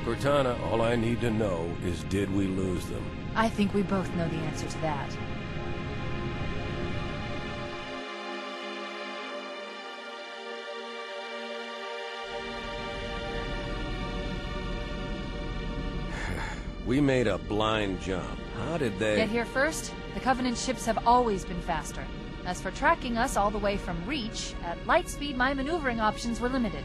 Cortana, all I need to know is did we lose them? I think we both know the answer to that. We made a blind jump. How did they... Get here first? The Covenant ships have always been faster. As for tracking us all the way from Reach, at light speed my maneuvering options were limited.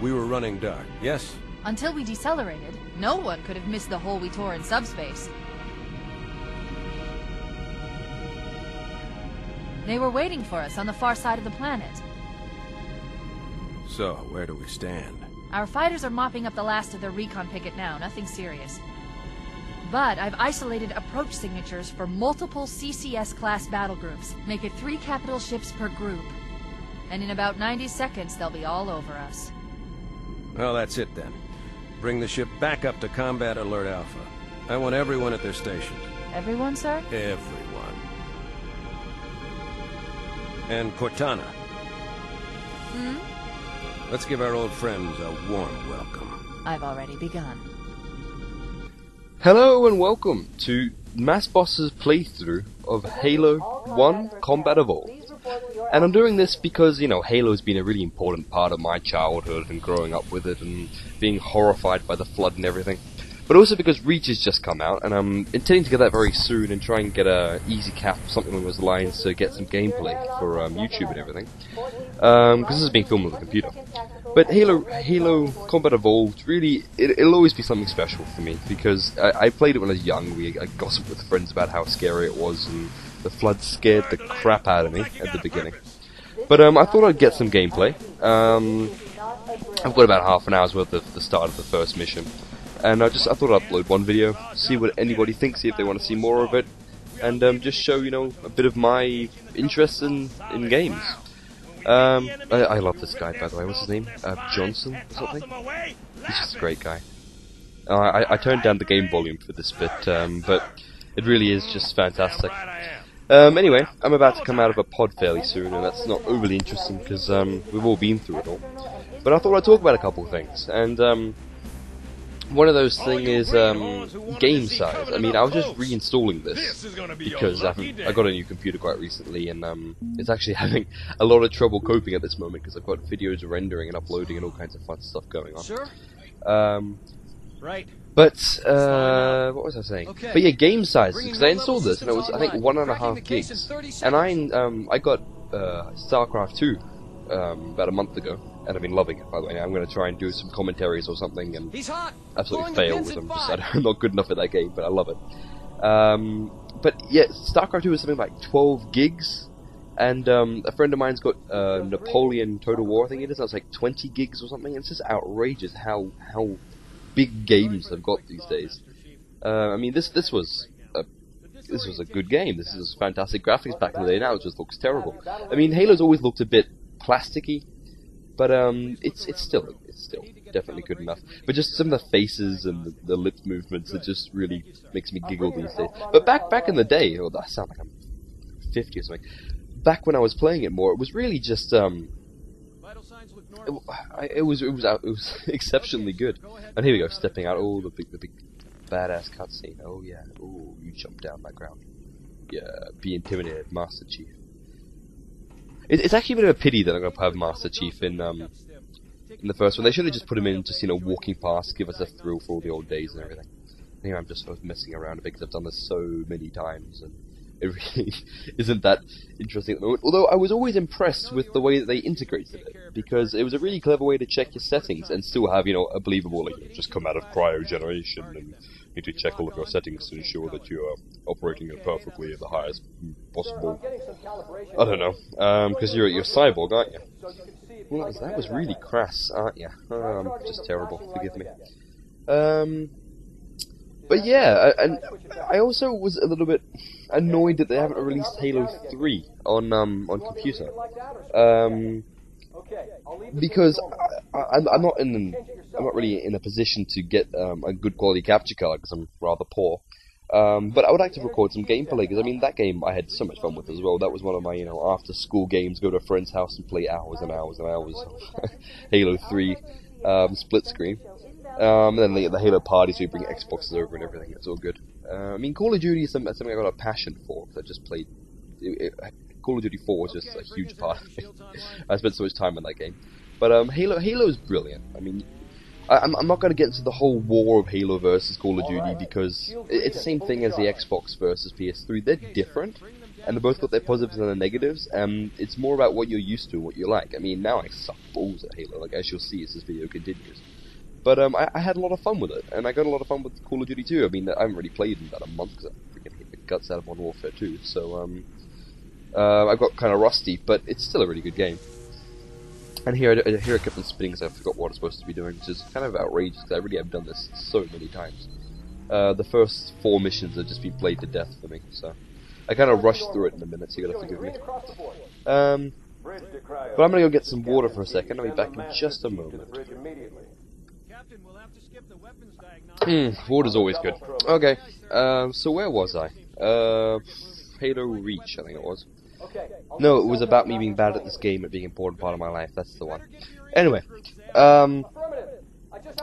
We were running dark, yes? Until we decelerated, no one could have missed the hole we tore in subspace. They were waiting for us on the far side of the planet. So, where do we stand? Our fighters are mopping up the last of their recon picket now, nothing serious. But I've isolated approach signatures for multiple CCS-class battle groups. Make it 3 capital ships per group. And in about 90 seconds, they'll be all over us. Well, that's it then. Bring the ship back up to Combat Alert Alpha. I want everyone at their stations. Everyone, sir? Everyone. And Cortana. Hmm? Let's give our old friends a warm welcome. I've already begun. Hello and welcome to Mastbos' playthrough of Halo 1 Combat Evolved. And I'm doing this because, you know, Halo's been a really important part of my childhood and growing up with it and being horrified by the flood and everything. But also because Reach has just come out and I'm intending to get that very soon and try and get a easy cap or something along those lines to get some gameplay for YouTube and everything. Because this is being filmed on the computer. But Halo Combat Evolved, really, it'll always be something special for me, because I played it when I was young. I gossiped with friends about how scary it was, and the flood scared the crap out of me at the beginning. But I thought I'd get some gameplay. I've got about half an hour's worth of the start of the first mission, and I thought I'd upload one video, see what anybody thinks, see if they want to see more of it, and just show, you know, a bit of my interest in games. I love this guy, by the way. What's his name? Johnson or something? He's just a great guy. I turned down the game volume for this bit, but it really is just fantastic. Anyway, I'm about to come out of a pod fairly soon, and that's not overly interesting because we've all been through it all. But I thought I'd talk about a couple of things, and one of those things is game size. I mean, I was just reinstalling this because I got a new computer quite recently, and it's actually having a lot of trouble coping at this moment because I've got videos rendering and uploading and all kinds of fun stuff going on. Sure. Right. But what was I saying? Okay. But yeah, game sizes, because I installed this and it was, I think, 1.5 gigs, and I got StarCraft 2 about a month ago. And I've been loving it, by the way. Now I'm going to try and do some commentaries or something and absolutely fail with them. I'm not good enough at that game, but I love it. But yeah, StarCraft 2 is something like 12 gigs, and a friend of mine's got Napoleon Total War, I think it is. That's like 20 gigs or something. It's just outrageous how big games have got these days. I mean, this was a good game. This is fantastic graphics back in the day. Now it just looks terrible. I mean, Halo's always looked a bit plasticky. But it's still definitely good enough. But just some of the faces and the lip movements, it just really makes me giggle these days. But back in the day, oh, I sound like I'm 50 or something. Back when I was playing it more, it was really just it was exceptionally good. And here we go, stepping out. Oh, the big badass cutscene. Oh yeah. Oh, you jump down that ground. Yeah, be intimidated, Master Chief. It's actually a bit of a pity that I'm going to have Master Chief in the first one. They should have just put him in, just, you know, walking past, give us a thrill for all the old days and everything. Anyway, I'm just sort of messing around a bit because I've done this so many times, and it really isn't that interesting at the moment. Although I was always impressed with the way that they integrated it, because it was a really clever way to check your settings and still have, you know, a believable, like, you know, just come out of cryogeneration and need to check all of your settings to ensure that you are operating it perfectly at the highest possible. I don't know, because you're cyborg, aren't you? Well, that was really crass, aren't you? Just terrible. Forgive me. But yeah, and I also was a little bit annoyed that they haven't released Halo 3 on computer. Because I'm not really in a position to get a good quality capture card because I'm rather poor. But I would like to record some gameplay because I mean that game I had so much fun with as well. That was one of my, you know, after school games. Go to a friend's house and play hours and hours and hours. Halo 3 split screen. And then the Halo parties, so you bring Xboxes over and everything. It's all good. I mean, Call of Duty is something I got a passion for. I just played. Call of Duty 4 was just a huge part of it. I spent so much time in that game. But Halo is brilliant. I mean, I'm not going to get into the whole war of Halo versus Call of Duty because it's the same thing as the Xbox versus PS3. They're different, and they both got their positives and their negatives. It's more about what you're used to and what you like. I mean, now I suck balls at Halo, like as you'll see as this video continues. But I had a lot of fun with it, and I got a lot of fun with Call of Duty 2. I mean, I haven't really played in about a month because I freaking hate the guts out of Modern Warfare 2. So I got kind of rusty, but it's still a really good game. And here I kept on spinning because I forgot what I was supposed to be doing, which is kind of outrageous because I really have done this so many times. The first 4 missions have just been played to death for me, so I kind of rushed through it in a minute, so you gotta forgive me. But I'm gonna go get some water for a second. I'll be back in just a moment. Water's always good. Okay, so where was I? Halo Reach, I think it was. No, it was about me being bad at this game, it being an important part of my life, that's the one. Anyway,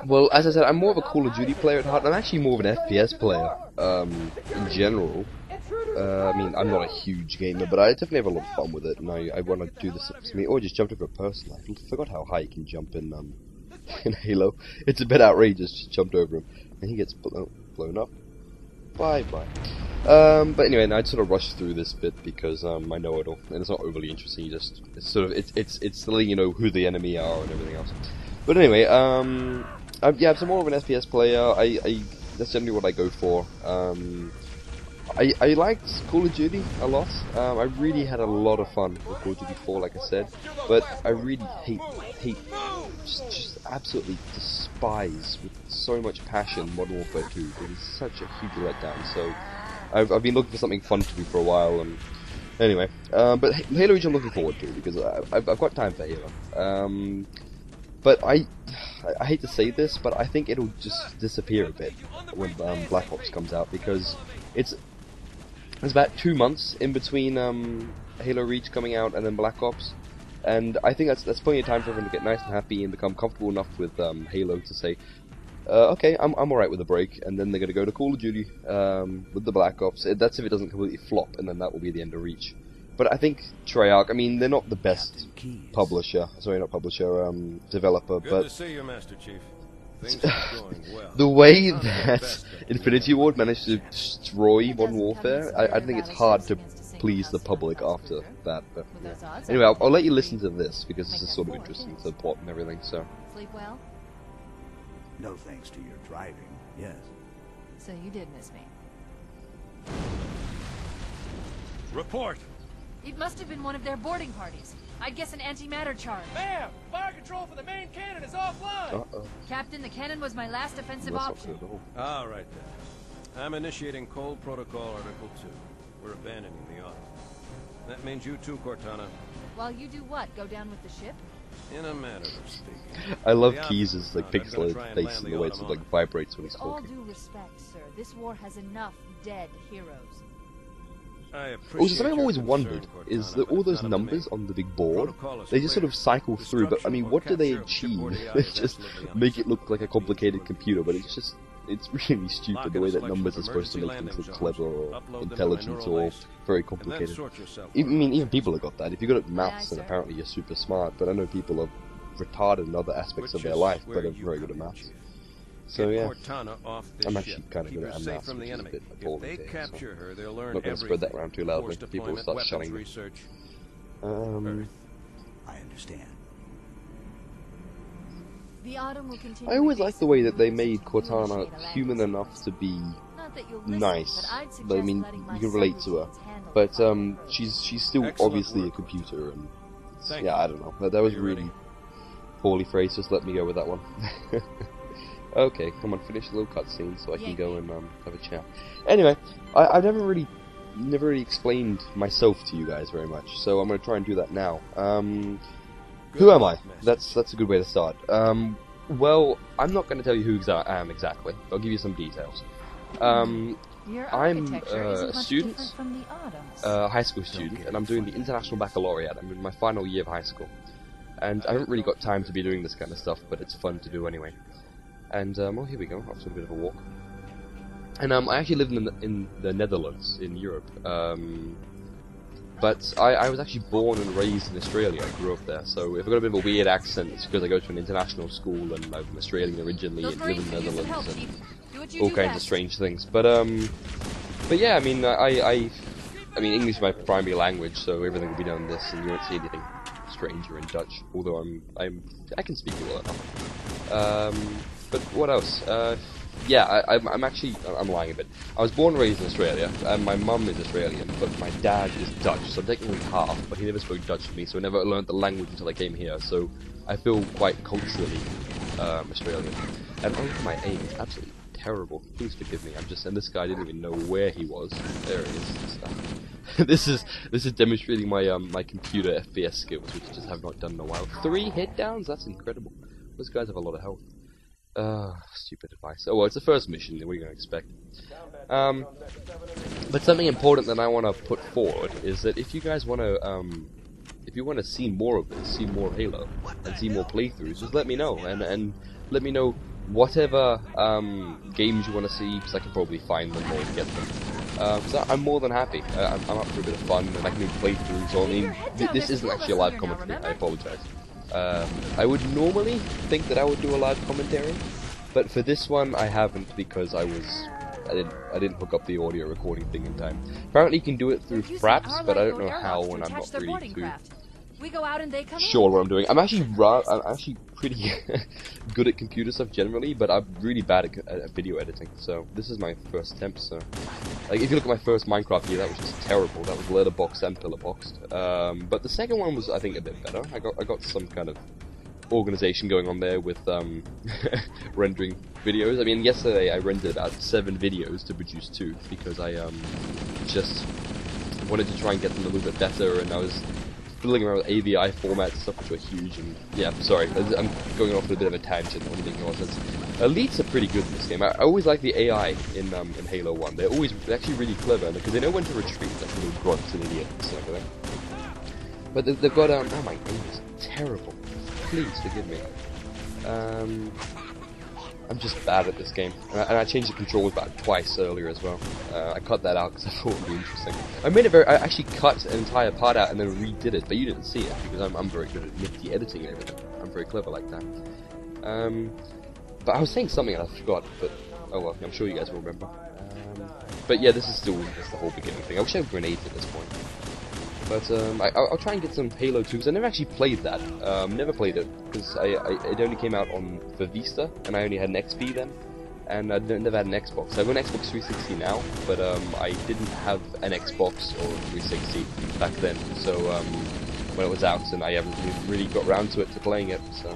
well, as I said, I'm more of a Call of Duty player at heart, I'm actually more of an FPS player, in general. I mean, I'm not a huge gamer, but I definitely have a lot of fun with it, and I want to do this to me. Oh, I just jumped over a person, I forgot how high you can jump in Halo. It's a bit outrageous, just jumped over him, and he gets blown up. Bye-bye. But anyway, I'd sort of rush through this bit because I know it all, and it's not overly interesting. It's sort of it's letting you know who the enemy are and everything else. But anyway, yeah, I'm more of an FPS player. That's generally what I go for. I liked Call of Duty a lot. I really had a lot of fun with Call of Duty 4, like I said. But I really just absolutely despise with so much passion Modern Warfare 2. It is such a huge letdown. So I've been looking for something fun to do for a while. And anyway, but Halo Reach I'm looking forward to because I've got time for Halo. But I hate to say this, but I think it'll just disappear a bit when Black Ops comes out because it's about 2 months in between Halo Reach coming out and then Black Ops, and I think that's plenty of time for everyone to get nice and happy and become comfortable enough with Halo to say, okay, I'm alright with a break, and then they're going to go to Call of Duty with the Black Ops. That's if it doesn't completely flop, and then that will be the end of Reach. But I think Treyarch, I mean, they're not the best developer, Good but to see you, Master Chief. Things are going well. the way that Infinity Ward managed to destroy Modern Warfare, I think it's hard to please the public after that. But yeah. Anyway, I'll let you listen to this because this is sort of interesting to the plot and everything. So. Sleep well? No thanks to your driving, yes. So you did miss me. Report. It must have been one of their boarding parties. I'd guess an antimatter charge. Ma'am, fire control for the main cannon is offline. Uh-oh. Captain, the cannon was my last offensive That's not option. good at all. All right then. I'm initiating Cold Protocol Article 2. We're abandoning the auto. That means you too, Cortana. While you do what? Go down with the ship? In a manner of speaking. I love The Keys' like opposite. I'm gonna pixelated try and face land and the the way it sort of like vibrates when he's All talking. due respect, sir. This war has enough dead heroes. I Also, appreciate something I've your always concern, wondered is Cortana, that but all it's those not up to numbers me. on the big board, Protocol is they just sort of clear. cycle through, but I mean, what do they Destruction achieve? or capture of They shipboard just absolutely make it unacceptable. look like a complicated computer, but it's really stupid Lock the in way a that selection numbers of are supposed to make emergency things look landing clever or zones, upload them to my intelligent neural or lace, very and then complicated. sort yourself I mean, accordingly. even people have got that. If you're good at maths, Aye, then sir. apparently you're super smart, but I know people are retarded in other aspects of Which their is life, where but are you very good come at in, maths. Chief. So Get yeah, Cortana off this I'm ship. actually kind of Keep good her at safe maths, from which the is a enemy. bit If appalling they thing, capture her, they'll learn not going to spread that everything. around too loudly. Force People will deployment, start weapons shunning me. research. I understand. The autumn will continue. I always liked the way that they made to Cortana initiate a human landing. enough to be Not that you'll listen, nice, but I'd but I suggest mean, letting my you can relate to her. subroutines handle But the problem. she's still Excellent obviously a work, computer, and Thank yeah, you. I don't know. That was Are you really ready? poorly phrased. Just let me go with that one. Okay, come on, finish the little cutscene so I can Yeah. go and have a chat. Anyway, I've never really explained myself to you guys very much, so I'm going to try and do that now. Who am I? That's a good way to start. Well, I'm not going to tell you who I am exactly. I'll give you some details. Your I'm architecture isn't a much student, different from the autumn's. a high school student, and I'm doing the International Baccalaureate. I'm in my final year of high school. And I haven't really got time to be doing this kind of stuff, but it's fun to do anyway. And oh, here we go. Off to a bit of a walk. And I actually lived in the Netherlands in Europe. But I was actually born and raised in Australia. I grew up there. So if I've got a bit of a weird accent, it's because I go to an international school and I'm Australian originally and live in the Netherlands and all kinds of strange things. But yeah, I mean, I mean, English is my primary language, so everything will be done in this, and you won't see anything strange or in Dutch. Although I can speak it well enough. But what else? Yeah, I'm lying a bit. I was born and raised in Australia, and my mum is Australian, but my dad is Dutch, so I'm technically half, but he never spoke Dutch to me, so I never learned the language until I came here, so I feel quite culturally Australian. And oh, my aim is absolutely terrible. Please forgive me. And this guy didn't even know where he was. There it is. This is demonstrating my my computer FPS skills, which I just have not done in a while. 3 hit downs? That's incredible. Those guys have a lot of health. Stupid advice. Oh well, it's the first mission. What are you going to expect? But something important that I want to put forward is that if you guys want to, see more of this, see more Halo, and see more playthroughs, just let me know, and let me know whatever games you want to see, because I can probably find them or get them. So I'm more than happy. I'm up for a bit of fun, and I can do playthroughs. So I mean, this isn't actually a live commentary. I apologize. I would normally think that I would do a live commentary, but for this one I haven't because I didn't hook up the audio recording thing in time. Apparently you can do it through Fraps, but I don't know how, and I'm not really too sure what I'm doing. I'm actually pretty good at computer stuff generally, but I'm really bad at video editing. So this is my first attempt. So, like, if you look at my first Minecraft video, that was just terrible. That was letterboxed and pillarboxed. But the second one was, I think, a bit better. I got some kind of organization going on there with rendering videos. I mean, yesterday I rendered about 7 videos to produce 2 because I just wanted to try and get them a little bit better, and I was fiddling around with AVI formats and stuff, which were huge. And yeah, sorry, I'm going off on a bit of a tangent. I'm making more sense. Elites are pretty good in this game. I always like the AI in Halo 1. They're actually really clever because they know when to retreat, like little grunts and idiots and everything. But they've got oh my goodness, terrible. Please forgive me. I'm just bad at this game, and I changed the controls about twice earlier as well. I cut that out because I thought it would be interesting. I actually cut an entire part out and then redid it, but you didn't see it because I'm very good at nifty editing and everything. I'm very clever like that. But I was saying something and I forgot, but oh well, I'm sure you guys will remember. But yeah, this is still just the whole beginning thing. I wish I had grenades at this point. But I'll try and get some Halo 2, because I never actually played that. Never played it, because it only came out for Vista, and I only had an XP then, and I never had an Xbox. I've got an Xbox 360 now, but I didn't have an Xbox or 360 back then, so when it was out, and I haven't really got around to playing it, so...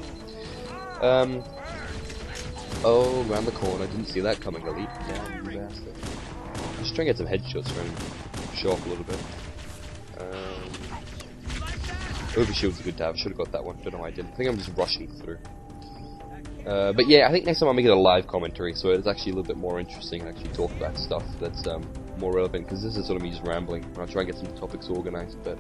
oh, around the corner, I didn't see that coming, Elite. Damn, you bastard. I'm just trying to get some headshots for him, show off a little bit. Overshield's good to have. Should have got that one. Don't know why I didn't. I think I'm just rushing through. But yeah, I think next time I'll make it a live commentary, so it's actually a little bit more interesting and actually talk about stuff that's more relevant, because this is sort of me just rambling. I'll try and get some topics organized, but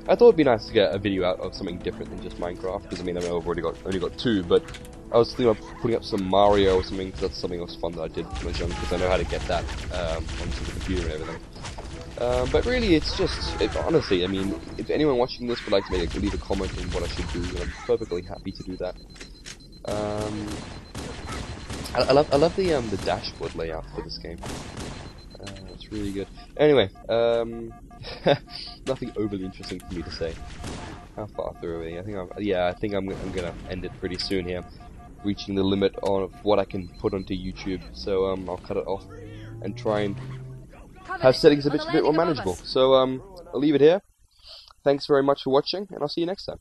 I thought it'd be nice to get a video out of something different than just Minecraft, because I mean, I've only got 2, but I was thinking of putting up some Mario or something, because that's something else fun that I did when I was young, because I know how to get that onto the computer and everything. But really, it's just, honestly, I mean, if anyone watching this would like to leave a comment on what I should do, then I'm perfectly happy to do that. I love the dashboard layout for this game. It's really good. Anyway, nothing overly interesting for me to say. How far through are we? I think I'm gonna end it pretty soon here, reaching the limit of what I can put onto YouTube. So I'll cut it off and try and have settings a bit more manageable. So I'll leave it here. Thanks very much for watching, and I'll see you next time.